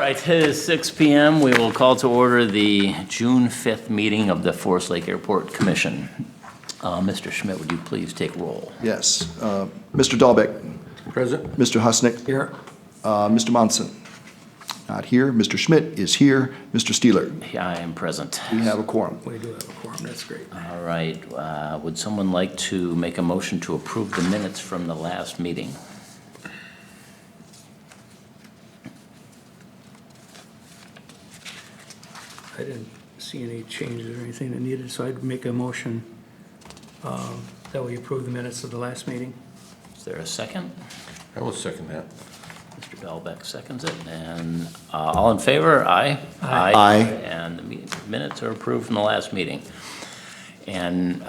right, it is 6 PM. We will call to order the June 5th meeting of the Forest Lake Airport Commission. Mr. Schmidt, would you please take roll? Yes. Mr. Dahlbeck. Present. Mr. Husnick. Here. Mr. Monson. Not here. Mr. Schmidt is here. Mr. Steeler. Yeah, I am present. We have a quorum. We do have a quorum, that's great. All right, would someone like to make a motion to approve the minutes from the last meeting? I didn't see any changes or anything that needed, so I'd make a motion that we approve the minutes of the last meeting. Is there a second? I will second that. Mr. Dahlbeck seconds it, and all in favor? Aye? Aye. And the minutes are approved from the last meeting. And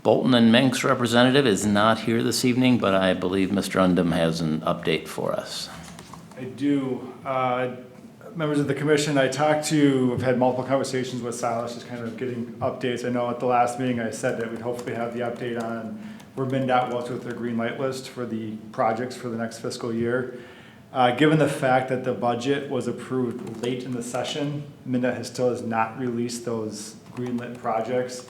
Bolton and Menk's representative is not here this evening, but I believe Mr. Undum has an update for us. I do. Members of the commission, I've had multiple conversations with Silas, just kind of getting updates. I know at the last meeting I said that we'd hopefully have the update on where MnDOT was with their green light list for the projects for the next fiscal year. Given the fact that the budget was approved late in the session, MnDOT still has not released those green lit projects.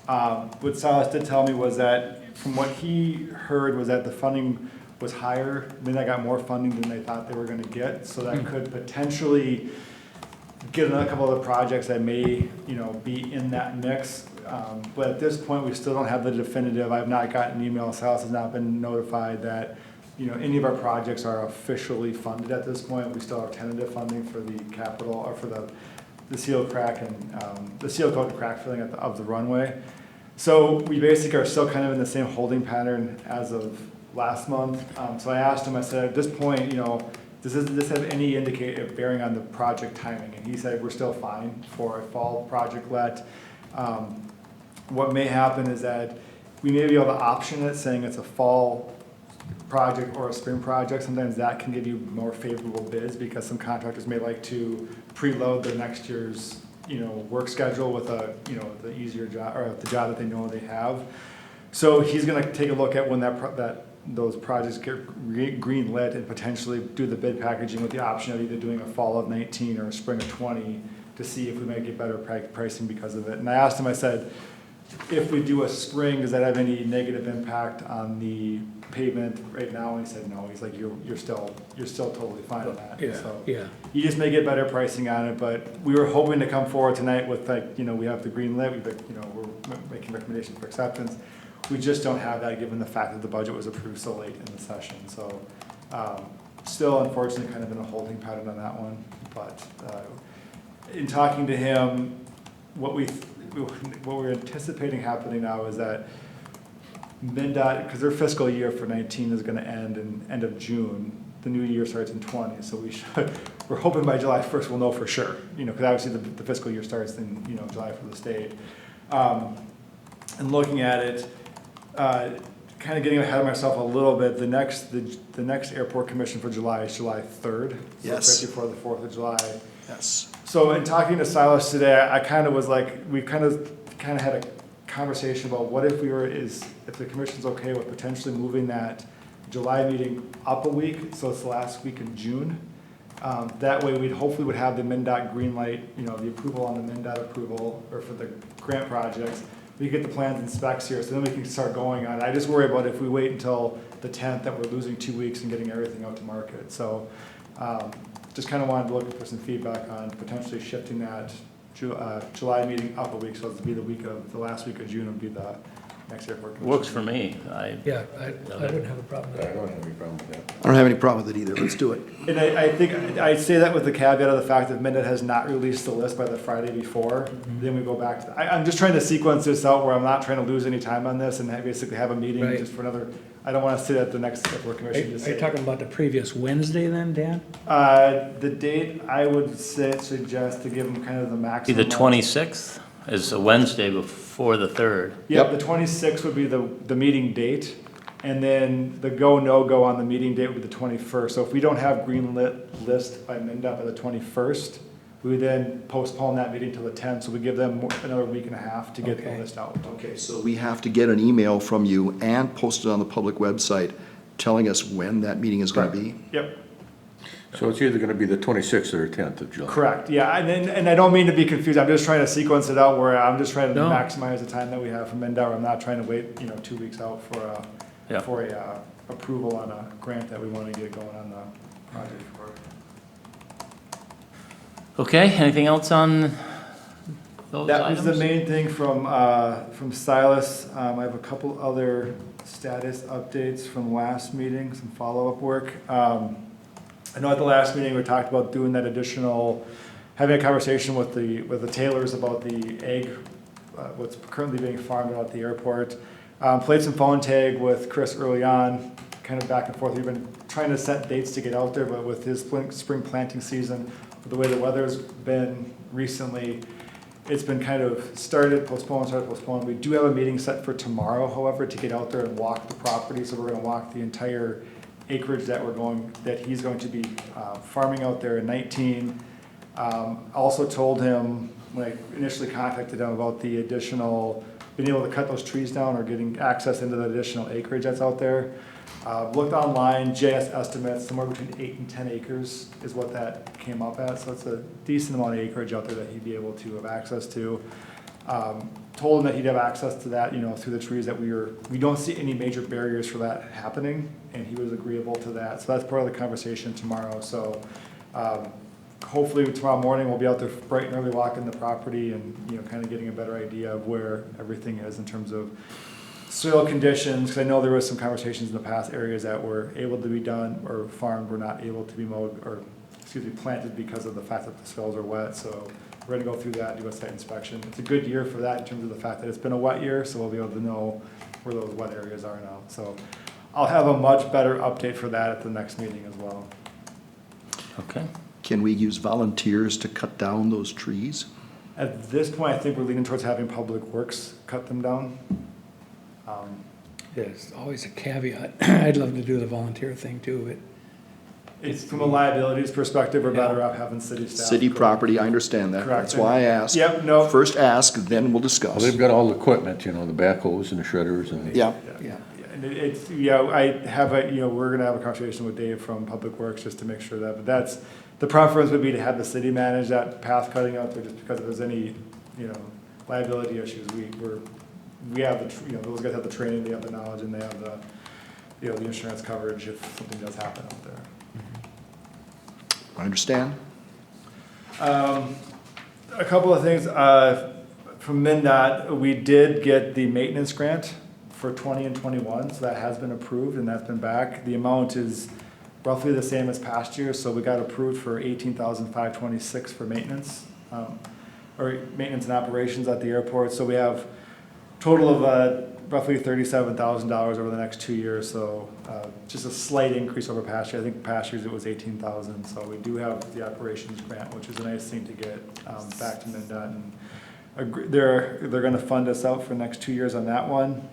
What Silas did tell me was that, from what he heard, was that the funding was higher. MnDOT got more funding than they thought they were gonna get, so that could potentially get another couple of projects that may, be in that mix. But at this point, we still don't have the definitive. I've not gotten an email. Silas has not been notified that, any of our projects are officially funded at this point. We still have tentative funding for the capital, or for the seal crack and, the seal coat and crack filling of the runway. So we basically are still kind of in the same holding pattern as of last month. So I asked him, I said, at this point, does this have any bearing on the project timing? And he said, we're still fine for a fall project let. What may happen is that we may be able to option it, saying it's a fall project or a spring project. Sometimes that can give you more favorable bids, because some contractors may like to preload their next year's, work schedule with the easier job, or the job that they know they have. So he's gonna take a look at when those projects get green lit, and potentially do the bid packaging with the option of either doing a fall of 19 or a spring of 20, to see if we might get better pricing because of it. And I asked him, I said, if we do a spring, does that have any negative impact on the pavement right now? And he said, no. He's like, you're still totally fine with that. Yeah, So yeah. you just may get better pricing on it, but we were hoping to come forward tonight with, we have the green lit, we're making recommendations for acceptance. We just don't have that, given the fact that the budget was approved so late in the session. So still, unfortunately, kind of in a holding pattern on that one. But in talking to him, what we're anticipating happening now is that MnDOT, because their fiscal year for 19 is going to end in end of June. The new year starts in 20, so we're hoping by July 1st we'll know for sure. Because obviously the fiscal year starts in July for the state. And looking at it, kind of getting ahead of myself a little bit. The next airport commission for July is July 3rd. Yes. Right before the 4th of July. Yes. So in talking to Silas today, I kind of was like, we kind of had a conversation about what if if the commission's okay with potentially moving that July meeting up a week, so it's the last week in June. That way we'd hopefully have the MnDOT green light, the approval on the MnDOT approval, or for the grant projects. We get the plans and specs here, so then we can start going on. I just worry about if we wait until the 10th, that we're losing 2 weeks and getting everything out to market. So just kind of wanted to look for some feedback on potentially shifting that July meeting up a week, so it'll be the last week of June would be the next airport commission. Works for me. Yeah, I wouldn't have a problem with I that. don't have any problem with that. I don't have any problem with it either. Let's do it. And I think I say that with the caveat of the fact that MnDOT has not released the list by the Friday before. Then we go back to, I'm just trying to sequence this out where I'm not trying to lose any time on this, and basically have a meeting Right. just for another, I don't want to sit at the next airport commission to Are say. you talking about the previous Wednesday then, Dan? The date, I would suggest to give them kind of the Be maximum. the 26th is a Wednesday before the 3rd. Yep, the 26th would be the meeting date, and then the go, no-go on the meeting date would be the 21st. So if we don't have green lit list by MnDOT by the 21st, we would then postpone that meeting till the 10th, so we give them another week and a half to get the Okay. list out. Okay, so we have to get an email from you and post it on the public website telling us when that meeting is going to be? Yep. So it's either gonna be the 26th or 10th of July. Correct, yeah, and I don't mean to be confused, I'm just trying to sequence it out where I'm just trying to No. maximize the time that we have for MinDOT. I'm not trying to wait, 2 weeks out Yeah. for a approval on a grant that we want to get going on the project for. Okay, anything else on those That was the items? main thing from Silas. I have a couple other status updates from last meeting, some follow-up work. I know at the last meeting, we talked about doing that additional, having a conversation with the Taylors about the egg, what's currently being farmed out at the airport. Played some phone tag with Chris early on, kind of back and forth. We've been trying to set dates to get out there, but with his spring planting season, with the way the weather's been recently, it's been kind of started, postponed. We do have a meeting set for tomorrow, however, to get out there and walk the property. So we're gonna walk the entire acreage that he's going to be farming out there in 19. Also told him, when I initially contacted him about the additional, being able to cut those trees down or getting access into the additional acreage that's out there. Looked online, JS estimates, somewhere between 8 and 10 acres is what that came up at. So it's a decent amount of acreage out there that he'd be able to have access to. Told him that he'd have access to that, through the trees, that we don't see any major barriers for that happening, and he was agreeable to that. So that's part of the conversation tomorrow. So hopefully tomorrow morning, we'll be out there bright and early walking the property and, kind of getting a better idea of where everything is in terms of soil conditions, because I know there was some conversations in the past, areas that were able to be done or farmed were not able to be mowed, or, planted because of the fact that the soils are wet. So we're gonna go through that, do a site inspection. It's a good year for that in terms of the fact that it's been a wet year, so we'll be able to know where those wet areas are now. So I'll have a much better update for that at the next meeting as well. Okay, Can we use volunteers to cut down those trees? At this point, I think we're leaning towards having Public Works cut them down. There's always a caveat. I'd love to do the volunteer thing too, but It's from a liabilities perspective, we're better Yeah. off having city staff. City go- property, I understand that. Correct. That's why I asked. Yep, no. First ask, then we'll Well, discuss. they've got all the equipment, the backhoes and the shredders and. Yeah, yeah. And I have we're gonna have a conversation with Dave from Public Works just to make sure that, but the preference would be to have the city manage that path cutting out there, just because if there's any, liability issues, we have those guys have the training, they have the knowledge, and they have the insurance coverage if something does happen out there. I understand. A couple of things, from MinDOT, we did get the maintenance grant for 20 and 21, so that has been approved and that's been back. The amount is roughly the same as past year, so we got approved for $18,526 for maintenance, or maintenance and operations at the airport. So we have total of roughly $37,000 over the next 2 years, so just a slight increase over past year. I think past years it was $18,000, so we do have the operations grant, which is a nice thing to get back to MinDOT. And they're going to fund us out for the next 2 years on that one.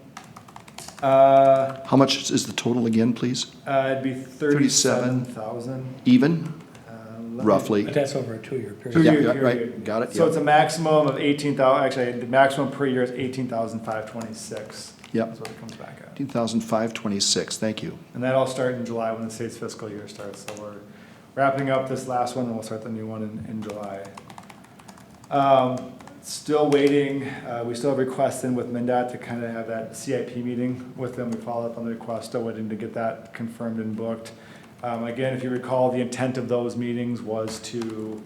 How much is the total again, please? It'd be 37,000. Even, roughly? But that's over a 2-year period. 2 Yeah, year yeah, period. right. Got it, So yeah. it's a maximum of 18,000, actually, the maximum per year is 18,526. Yep. That's what it comes back at. 18,526, thank you. And that'll start in July when the state's fiscal year starts. So we're wrapping up this last one and we'll start the new one in July. Still waiting, we still have requests in with MinDOT to kind of have that CIP meeting with them. We followed up on the request, still waiting to get that confirmed and booked. Again, if you recall, the intent of those meetings was to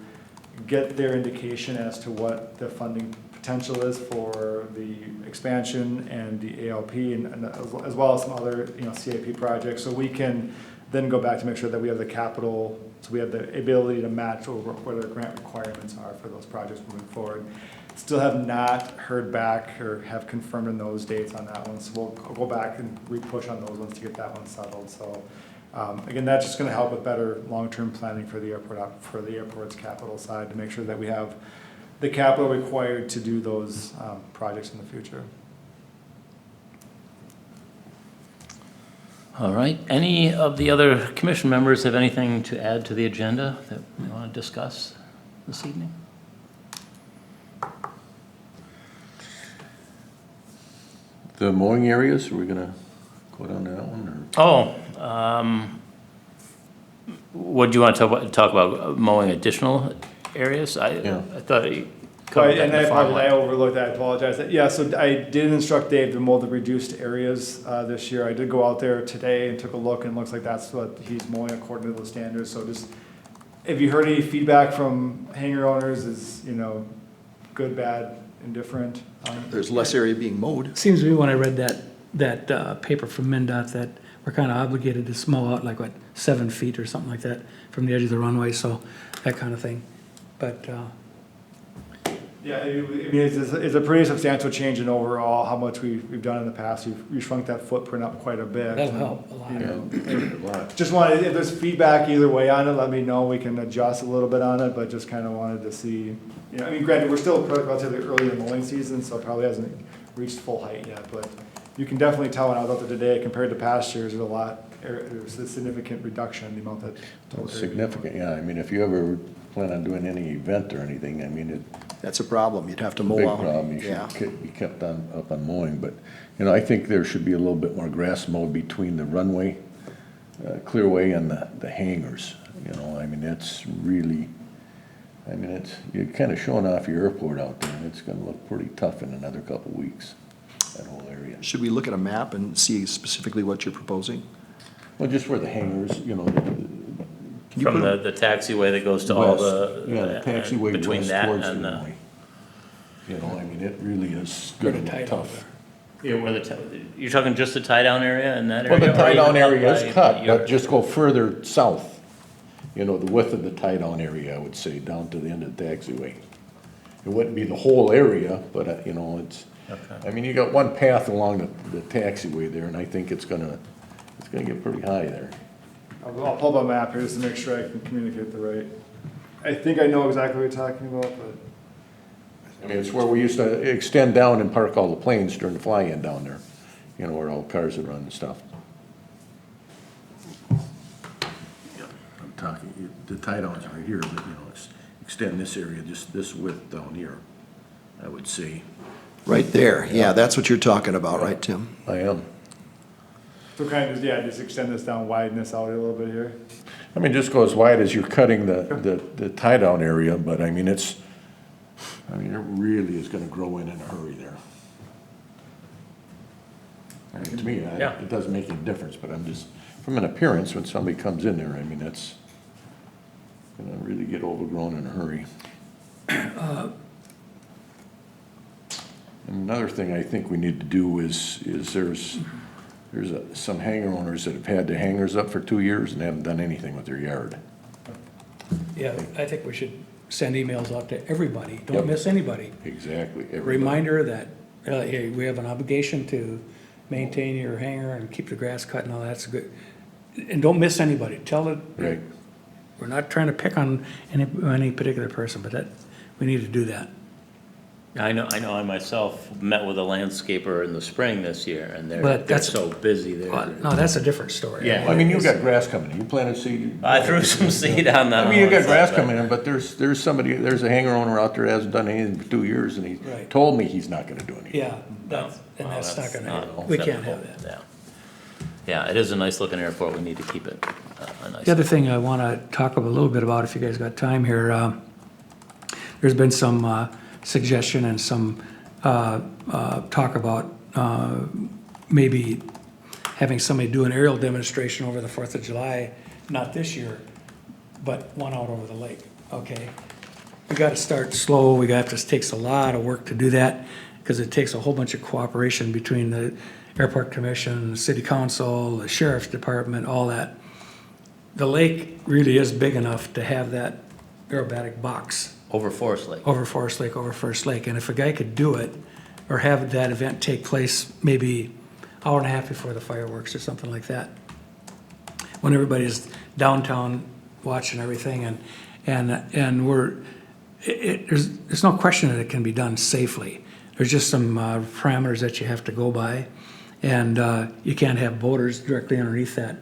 get their indication as to what the funding potential is for the expansion and the ALP, and as well as some other, CIP projects. So we can then go back to make sure that we have the capital, so we have the ability to match over what our grant requirements are for those projects moving forward. Still have not heard back or have confirmed in those dates on that one, so we'll go back and re-push on those ones to get that one settled. So again, that's just going to help with better long-term planning for the airport, for the airport's capital side, to make sure that we have the capital required to do those projects in the future. all right. Any of the other commission members have anything to add to the agenda that we want to discuss this evening? The mowing areas, are we gonna go down that one, or? Oh, What do you want to talk about, mowing additional areas? Yeah. I thought you covered that And in I the apologize, I farmland. overlooked that, I apologize. Yeah, so I did instruct Dave to mow the reduced areas this year. I did go out there today and took a look, and it looks like that's what he's mowing according to the standards. So just, if you heard any feedback from hangar owners, is, good, bad, indifferent? There's less area being mowed. Seems to me when I read that paper from MinDOT that we're kind of obligated to mow out like, 7 feet or something like that from the edge of the runway, so that kind of thing. But, Yeah, I mean, it's a pretty substantial change in overall how much we've done in the past. We've shrunk that footprint up quite a bit. that'll help a lot. Just wanted, if there's feedback either way on it, let me know, we can adjust a little bit on it, but just kind of wanted to see, I mean, granted, we're still relatively early in the mowing season, so it probably hasn't reached full height yet, but you can definitely tell when I was out there today, compared to past years, there's a significant reduction in the amount that. Significant, yeah. I mean, if you ever plan on doing any event or anything, I mean, it's That's a problem. You'd have to a mow big out. problem. You Yeah. should be kept up on mowing, but, I think there should be a little bit more grass mowed between the runway, clearway and the hangars. I mean, it's really, you're kind of showing off your airport out there, and it's gonna look pretty tough in another couple weeks, that whole area. Should we look at a map and see specifically what you're proposing? Well, just where the hangars, Can you From put the taxiway that goes to all west, the. yeah, the taxiway between west that towards the and the. runway. I mean, it really is Pretty gonna tight look out tough. Yeah, where you're talking just the tie-down area in that Well, area? the or tie-down even up area by is cut, your- but just go further south. The width of the tie-down area, I would say, down to the end of the taxiway. It wouldn't be the whole area, but, it's, Okay. I mean, you got one path along the taxiway there, and I think it's gonna get pretty high there. I'll pull up a map here just to make sure I can communicate the right. I think I know exactly what you're talking about, but. I mean, it's where we used to extend down and park all the planes during the fly-in down there, where all cars would run and stuff. I'm talking, the tie-downs are here, but, extend this area, just this width down here, I would say. Right there. Yeah, that's what you're talking about, right, Tim? I am. So kind of, yeah, just extend this down, widen this out a little bit here. I mean, just go as wide as you're cutting the tie-down area, but I mean, it really is gonna grow in a hurry there. I mean, to me, Yeah. it doesn't make any difference, but I'm just, from an appearance, when somebody comes in there, I mean, that's gonna really get overgrown in a hurry. Another thing I think we need to do is there's some hangar owners that have had their hangars up for 2 years and haven't done anything with their yard. Yeah, I think we should send emails out to everybody, Yep. don't miss anybody. Exactly. everybody. Reminder that, hey, we have an obligation to maintain your hangar and keep the grass cut and all that's good. And don't miss anybody, tell it, Right. we're not trying to pick on any particular person, but we need to do that. I know I myself met with a landscaper in the spring this year, and they're But that's- so busy there. No, that's a different story. Yeah. I mean, you got grass coming in, you planted seed. I threw some seed on that. I mean, you got one grass side, coming in, but there's a hangar owner out there that hasn't done anything for 2 years, and he Right. told me he's not gonna do anything. Yeah, that's not gonna, we can't have that. Yeah. Yeah, it is a nice looking airport, we need to keep it a nice. The other thing I want to talk a little bit about, if you guys got time here, there's been some suggestion and some talk about maybe having somebody do an aerial demonstration over the 4th of July, not this year, but one out over the lake, okay? We got to start slow, this takes a lot of work to do that, because it takes a whole bunch of cooperation between the airport commission, the city council, the sheriff's department, all that. The lake really is big enough to have that aerobatic box Over Forest Lake. over Forest Lake, over First Lake. And if a guy could do it, or have that event take place maybe hour and a half before the fireworks or something like that, when everybody's downtown watching everything, and there's no question that it can be done safely. There's just some parameters that you have to go by, and you can't have boaters directly underneath that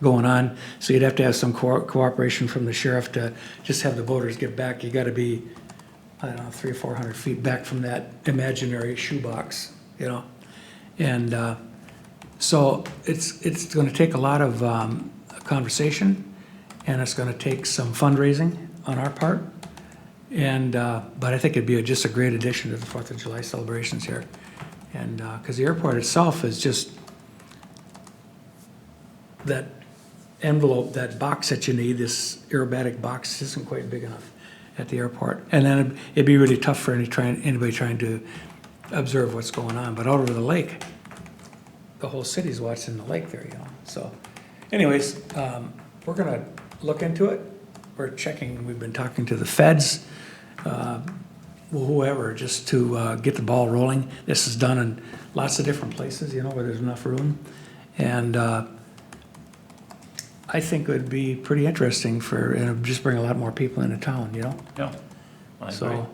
going on, so you'd have to have some cooperation from the sheriff to just have the boaters get back. You gotta be, I don't know, 300 or 400 feet back from that imaginary shoebox, and so it's gonna take a lot of conversation and it's gonna take some fundraising on our part. And, but I think it'd be just a great addition to the Fourth of July celebrations here. And, because the airport itself is just, that envelope, that box that you need, this aerobatic box isn't quite big enough at the airport. And then it'd be really tough for anybody trying to observe what's going on. But out over the lake, the whole city's watching the lake there, you know. So anyways, we're gonna look into it. We're checking, we've been talking to the feds, whoever, just to get the ball rolling. This is done in lots of different places, you know, where there's enough room. And I think it would be pretty interesting and it'd just bring a lot more people into town, you know? Yeah, I agree. So,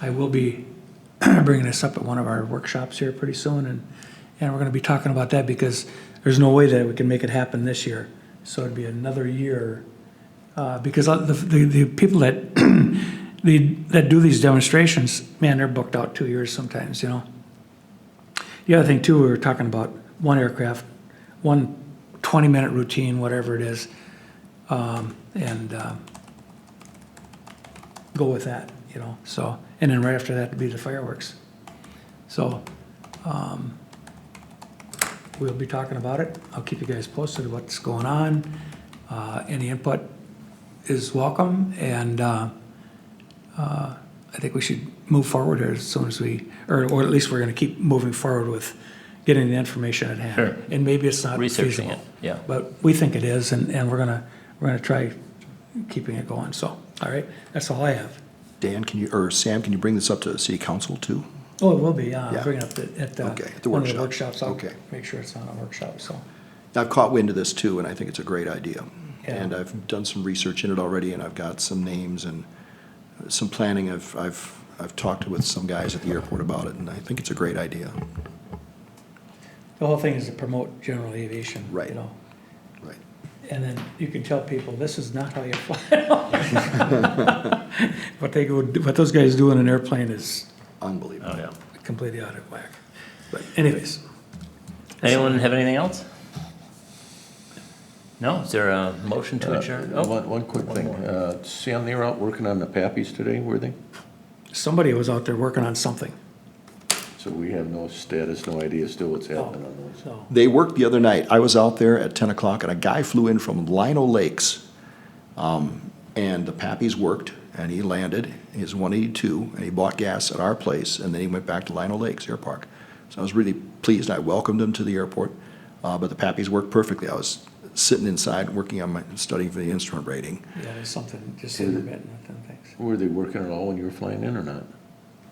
I will be bringing this up at one of our workshops here pretty soon, and we're gonna be talking about that because there's no way that we can make it happen this year. So it'd be another year, because the people that, that do these demonstrations, man, they're booked out 2 years sometimes, you know? The other thing too, we were talking about one aircraft, one 20-minute routine, whatever it is, and go with that, you know, so, and then right after that would be the fireworks. So, we'll be talking about it. I'll keep you guys posted what's going on. Any input is welcome, and I think we should move forward here as soon as or at least we're gonna keep moving forward with getting the information at hand. Sure. And maybe it's not Researching feasible. it, yeah. But we think it is, and we're gonna try keeping it going, so, all right, that's all I have. Dan, or Sam, can you bring this up to the city council too? Oh, it will be, Yeah. I'll bring it up at Okay, at the one of the workshop. workshops. I'll Okay. make sure it's on a workshop, so. I've caught wind of this too, and I think it's a great idea. Yeah. And I've done some research in it already, and I've got some names and some planning. I've talked with some guys at the airport about it, and I think it's a great idea. The whole thing is to promote general aviation, Right. you know? Right. And then you can tell people, this is not how you fly. What those guys do in an airplane is Unbelievable. Oh, yeah. completely out of whack. But anyways, Anyone have anything else? No, is there a motion to adjourn? Oh, One quick thing. Sam, they were out working on the Pappies today, were they? somebody was out there working on something. So we have no status, no idea still what's happening on those. So, They worked the other night. I was out there at 10 o'clock, and a guy flew in from Lino Lakes. And the Pappies worked, and he landed his 182, and he bought gas at our place, and then he went back to Lino Lakes Air Park. So I was really pleased. I welcomed him to the airport, but the Pappies worked perfectly. I was sitting inside working on studying for the instrument rating. yeah, there's something just intermittent with them things. Were they working at all when you were flying in or not?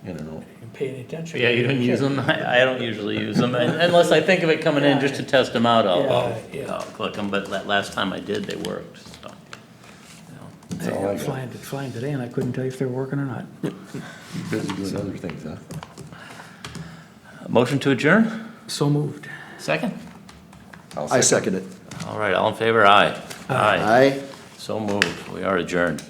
In and out? You pay any attention. yeah, you don't use them? I don't usually use them, unless I think of it coming in just to test them out, Yeah. I'll click them, but last time I did, they worked, so. That's all I I'm got. flying today, and I couldn't tell you if they were working or not. You're busy doing other things, huh? Motion to adjourn? So moved. Second? I second it. All right, all in favor, aye. Aye. So moved, we are adjourned.